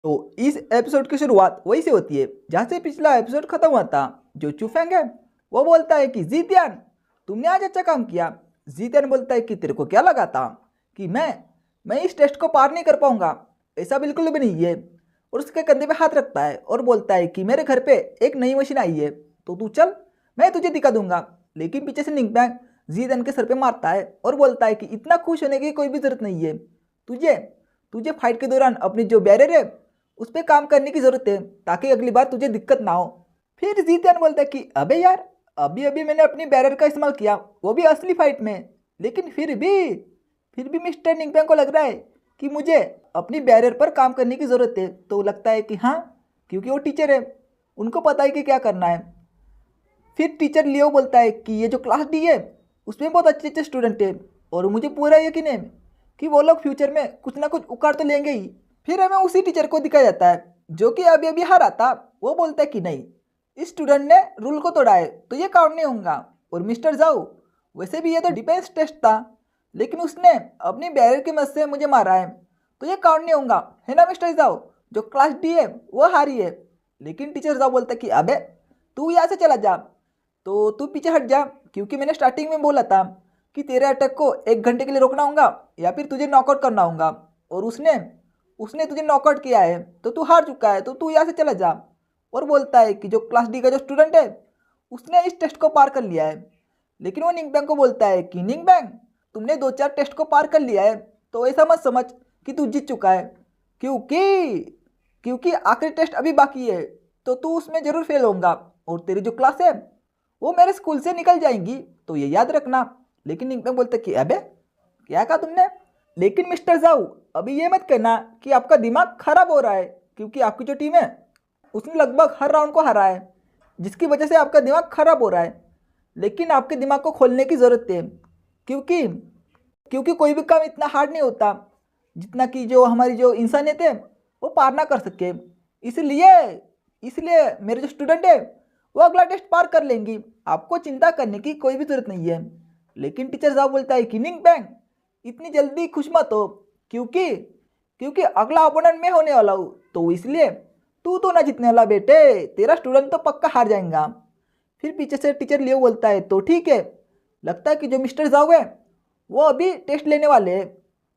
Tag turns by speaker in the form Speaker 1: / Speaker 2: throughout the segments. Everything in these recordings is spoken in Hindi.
Speaker 1: तो इस एपिसोड की शुरुआत वही से होती है जहाँ से पिछला एपिसोड खत्म हुआ था। जो चुफेंग है वो बोलता है कि जीतियान, तुमने आज अच्छा काम किया। जीतियान बोलता है कि तेरे को क्या लगा था कि मैं इस टेस्ट को पार नहीं कर पाऊंगा। ऐसा बिल्कुल भी नहीं है। और उसके कंधे पे हाथ रखता है और बोलता है कि मेरे घर पे एक नई मशीन आई है, तो तू चल, मैं तुझे दिखा दूंगा। लेकिन पीछे से निंगबैंग जीतियान के सर पे मारता है और बोलता है कि इतना खुश होने की कोई भी जरूरत नहीं है। तुझे तुझे फाइट के दौरान अपनी जो बैरियर है उस पर काम करने की जरूरत है, ताकि अगली बार तुझे दिक्कत ना हो। फिर जीतियान बोलता है कि अबे यार, अभी अभी मैंने अपनी बैरियर का इस्तेमाल किया, वो भी असली फाइट में। लेकिन फिर भी मिस्टर निंगपेंग को लग रहा है कि मुझे अपनी बैरियर पर काम करने की ज़रूरत है। तो लगता है कि हाँ, क्योंकि वो टीचर है, उनको पता है कि क्या करना है। फिर टीचर लियो बोलता है कि ये जो क्लास डी है उसमें बहुत अच्छे अच्छे स्टूडेंट है, और मुझे पूरा यकीन है कि वो लोग फ्यूचर में कुछ ना कुछ उखाड़ तो लेंगे ही। फिर हमें उसी टीचर को दिखाया जाता है जो कि अभी अभी हारा था। वो बोलता है कि नहीं, इस स्टूडेंट ने रूल को तोड़ा है तो ये काउंट नहीं होगा। और मिस्टर जाओ, वैसे भी ये तो डिफेंस टेस्ट था, लेकिन उसने अपनी बैरियर की मदद से मुझे मारा है, तो ये काउंट नहीं होगा, है ना मिस्टर जाओ। जो क्लास डी है वो हारी है। लेकिन टीचर जाओ बोलता है कि अबे तू यहाँ से चला जा, तो तू पीछे हट जा, क्योंकि मैंने स्टार्टिंग में बोला था कि तेरे अटैक को 1 घंटे के लिए रोकना होगा या फिर तुझे नॉकआउट करना होगा। और उसने उसने तुझे नॉकआउट किया है, तो तू हार चुका है, तो तू यहाँ से चला जा। और बोलता है कि जो क्लास डी का जो स्टूडेंट है उसने इस टेस्ट को पार कर लिया है। लेकिन वो निंगबैंग को बोलता है कि निंगबैंग, तुमने 2-4 टेस्ट को पार कर लिया है, तो ऐसा मत समझ कि तू जीत चुका है, क्योंकि क्योंकि आखिरी टेस्ट अभी बाकी है, तो तू उसमें ज़रूर फेल होगा। और तेरी जो क्लास है वो मेरे स्कूल से निकल जाएंगी, तो ये याद रखना। लेकिन निंगबैंग बोलता है कि अबे क्या कहा तुमने। लेकिन मिस्टर जाऊ, अभी ये मत कहना कि आपका दिमाग खराब हो रहा है, क्योंकि आपकी जो टीम है उसने लगभग हर राउंड को हरा है, जिसकी वजह से आपका दिमाग खराब हो रहा है। लेकिन आपके दिमाग को खोलने की ज़रूरत है, क्योंकि क्योंकि कोई भी काम इतना हार्ड नहीं होता जितना कि जो हमारी जो इंसानियत है वो पार ना कर सके। इसलिए इसलिए मेरे जो स्टूडेंट है वो अगला टेस्ट पार कर लेंगी, आपको चिंता करने की कोई भी ज़रूरत नहीं है। लेकिन टीचर साहब बोलता है कि निंग बैंग, इतनी जल्दी खुश मत हो, क्योंकि क्योंकि अगला अपोनेंट मैं होने वाला हूँ, तो इसलिए तू तो ना जीतने वाला बेटे, तेरा स्टूडेंट तो पक्का हार जाएगा। फिर पीछे से टीचर लियो बोलता है तो ठीक है, लगता है कि जो मिस्टर जाओ है वो अभी टेस्ट लेने वाले हैं।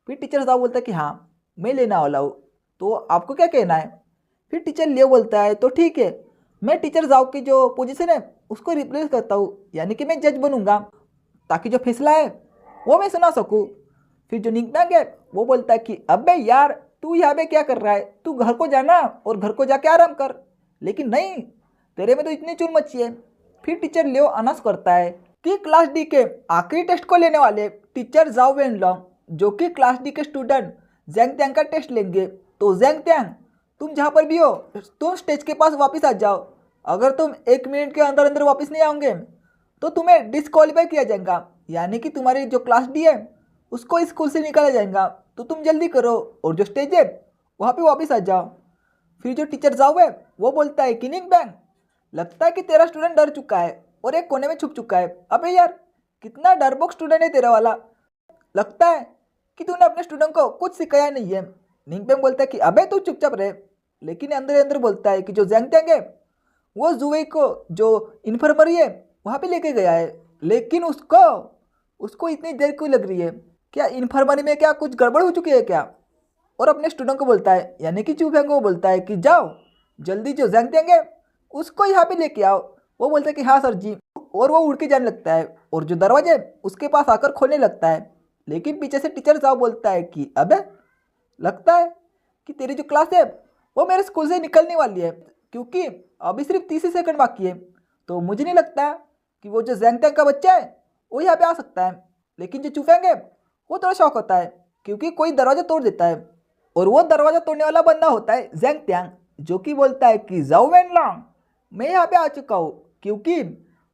Speaker 1: फिर टीचर साहब बोलता है कि हाँ, मैं लेने वाला हूँ, तो आपको क्या कहना है। फिर टीचर लियो बोलता है तो ठीक है, मैं टीचर जाओ की जो पोजीशन है उसको रिप्लेस करता हूँ, यानी कि मैं जज बनूंगा, ताकि जो फैसला है वो मैं सुना सकूँ। फिर जो निकनांग है वो बोलता है कि अबे यार, तू यहाँ पे क्या कर रहा है, तू घर को जाना और घर को जाके आराम कर। लेकिन नहीं, तेरे में तो इतनी चुल मची है। फिर टीचर लियो अनाउंस करता है कि क्लास डी के आखिरी टेस्ट को लेने वाले टीचर जाओ वेन लॉन्ग, जो कि क्लास डी के स्टूडेंट जैंग त्यांग का टेस्ट लेंगे। तो जैंग त्यांग, तुम जहाँ पर भी हो तुम स्टेज के पास वापस आ जाओ। अगर तुम 1 मिनट के अंदर अंदर वापस नहीं आओगे तो तुम्हें डिस्क्वालीफाई किया जाएगा, यानी कि तुम्हारी जो क्लास डी है उसको स्कूल से निकाला जाएगा। तो तुम जल्दी करो और जो स्टेज है वहाँ पे वापस आ जाओ। फिर जो टीचर जाओ है वो बोलता है कि निंग बैंग, लगता है कि तेरा स्टूडेंट डर चुका है और एक कोने में छुप चुका है। अबे यार, कितना डरपोक स्टूडेंट है तेरा वाला, लगता है कि तूने अपने स्टूडेंट को कुछ सिखाया नहीं है। निंगपेंग बोलता है कि अबे तू चुपचाप रहे, लेकिन अंदर अंदर बोलता है कि जो जैंग त्यांग है वो जुए को जो इन्फर्मरी है वहाँ पे लेके गया है। लेकिन उसको उसको इतनी देर क्यों लग रही है, क्या इन्फर्मरी में क्या कुछ गड़बड़ हो चुकी है क्या। और अपने स्टूडेंट को बोलता है, यानी कि चूफेंग को बोलता है कि जाओ जल्दी जो जैंग त्यांग है उसको यहाँ पे लेके आओ। वो बोलता है कि हाँ सर जी, और वो उड़ के जाने लगता है और जो दरवाजे उसके पास आकर खोलने लगता है। लेकिन पीछे से टीचर साहब बोलता है कि अबे, लगता है कि तेरी जो क्लास है वो मेरे स्कूल से निकलने वाली है, क्योंकि अभी सिर्फ 30 ही सेकंड बाकी है। तो मुझे नहीं लगता कि वो जो जैंग त्यांग का बच्चा है वो यहाँ पे आ सकता है। लेकिन जो चूफेंग है वो थोड़ा शौक होता है, क्योंकि कोई दरवाजा तोड़ देता है, और वो दरवाजा तोड़ने वाला बंदा होता है जैंग त्यांग, जो कि बोलता है कि जाओ वेन लॉन्ग, मैं यहाँ पे आ चुका हूँ, क्योंकि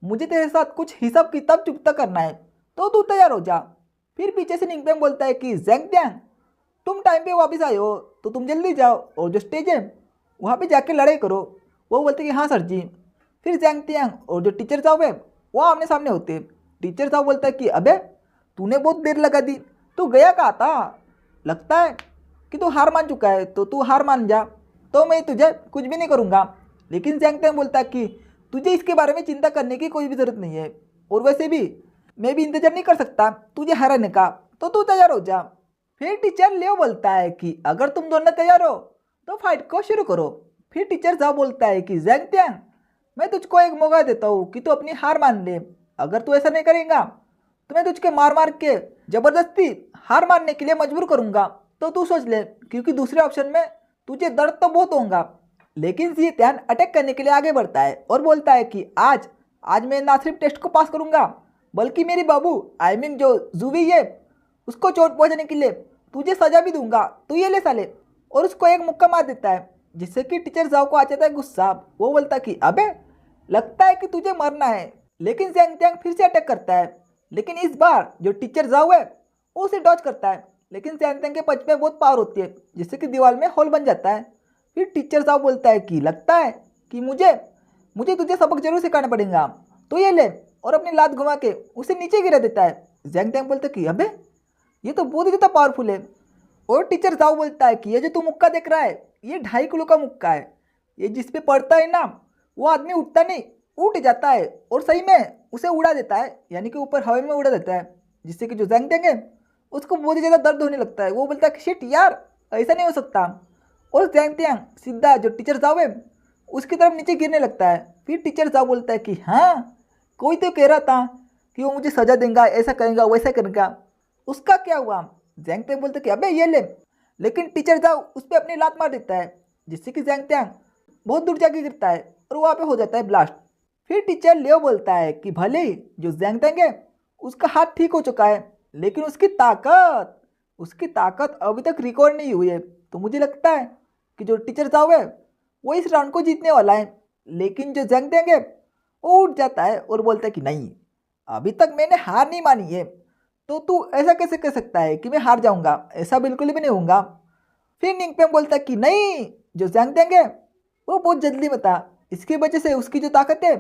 Speaker 1: मुझे तेरे साथ कुछ हिसाब किताब चुकता करना है, तो तू तैयार हो जा। फिर पीछे से निंगपेंग बोलता है कि जैंग त्यांग, तुम टाइम पे वापस आए हो तो तुम जल्दी जाओ और जो स्टेज है वहाँ पे जाके लड़ाई करो। वो बोलते कि हाँ सर जी। फिर जैंग त्यांग और जो टीचर साहब है वो आमने सामने होते। टीचर साहब बोलता है कि अबे तूने बहुत देर लगा दी, तू गया कहाँ था, लगता है कि तू हार मान चुका है, तो तू हार मान जा। तो मैं तुझे कुछ भी नहीं करूँगा। लेकिन जैंग तैंग बोलता है कि तुझे इसके बारे में चिंता करने की कोई भी ज़रूरत नहीं है, और वैसे भी मैं भी इंतजार नहीं कर सकता तुझे हराने का, तो तू तैयार हो जा। फिर टीचर लियो बोलता है कि अगर तुम दोनों तैयार हो तो फाइट को शुरू करो। फिर टीचर जाओ बोलता है कि जैंग त्यांग, मैं तुझको एक मौका देता हूँ कि तू अपनी हार मान ले। अगर तू ऐसा नहीं करेगा तो मैं तुझके मार मार के ज़बरदस्ती हार मानने के लिए मजबूर करूँगा। तो तू सोच ले, क्योंकि दूसरे ऑप्शन में तुझे दर्द तो बहुत होगा। लेकिन जी त्यान अटैक करने के लिए आगे बढ़ता है और बोलता है कि आज आज मैं ना सिर्फ टेस्ट को पास करूँगा, बल्कि मेरी बाबू आई मीन जो जूवी है उसको चोट पहुँचाने के लिए तुझे सजा भी दूंगा, तू ये ले साले। और उसको एक मुक्का मार देता है, जिससे कि टीचर जाओ को आ जाता है गुस्सा। वो बोलता है कि अबे लगता है कि तुझे मरना है। लेकिन जैंग त्यांग फिर से अटैक करता है, लेकिन इस बार जो टीचर जाओ है वो उसे डॉज करता है। लेकिन जैंग त्यांग के पंच में बहुत पावर होती है, जिससे कि दीवार में होल बन जाता है। फिर टीचर जाओ बोलता है कि लगता है कि मुझे मुझे तुझे सबक जरूर सिखाना पड़ेगा, तो ये ले, और अपनी लात घुमा के उसे नीचे गिरा देता है। जैंग त्यांग बोलता है कि अबे ये तो बहुत ही ज़्यादा पावरफुल है। और टीचर जाओ बोलता है कि ये जो तू मुक्का देख रहा है ये 2.5 किलो का मुक्का है, ये जिस पे पड़ता है ना वो आदमी उठता नहीं, उठ जाता है और सही में उसे उड़ा देता है, यानी कि ऊपर हवा में उड़ा देता है, जिससे कि जो जैंग त्यांग है उसको बहुत ही ज़्यादा दर्द होने लगता है। वो बोलता है कि शिट यार, ऐसा नहीं हो सकता। और जैंग त्यांग सीधा जो टीचर जाओ है उसकी तरफ नीचे गिरने लगता है। फिर टीचर जाओ बोलता है कि हाँ, कोई तो कह रहा था कि वो मुझे सजा देगा, ऐसा करेगा वैसा करेगा, उसका क्या हुआ। जैंग त्यांग बोलते कि अबे ये ले। लेकिन टीचर जाओ उस पर अपनी लात मार देता है, जिससे कि जैंग त्यांग बहुत दूर जाके गिरता है और वहाँ पे हो जाता है ब्लास्ट। फिर टीचर लियो बोलता है कि भले ही जो जैंग त्यांग है उसका हाथ ठीक हो चुका है, लेकिन उसकी ताकत अभी तक रिकॉर्ड नहीं हुई है। तो मुझे लगता है कि जो टीचर जाओ है वो इस राउंड को जीतने वाला है। लेकिन जो जैंग त्यांग है वो उठ जाता है और बोलता है कि नहीं, अभी तक मैंने हार नहीं मानी है, तो तू ऐसा कैसे कह सकता है कि मैं हार जाऊंगा, ऐसा बिल्कुल भी नहीं होगा। फिर निंगपेंग बोलता है कि नहीं, जो जैंग त्यांग है वो बहुत जल्दी में था, इसकी वजह से उसकी जो ताकत है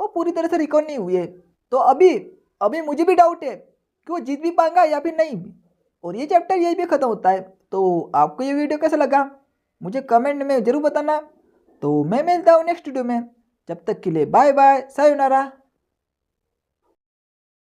Speaker 1: वो पूरी तरह से रिकॉर्ड नहीं हुई है। तो अभी अभी मुझे भी डाउट है कि वो जीत भी पाएगा या फिर नहीं। और ये चैप्टर यही भी ख़त्म होता है। तो आपको ये वीडियो कैसा लगा मुझे कमेंट में ज़रूर बताना। तो मैं मिलता हूँ नेक्स्ट वीडियो में, जब तक के लिए बाय बाय, सायोनारा।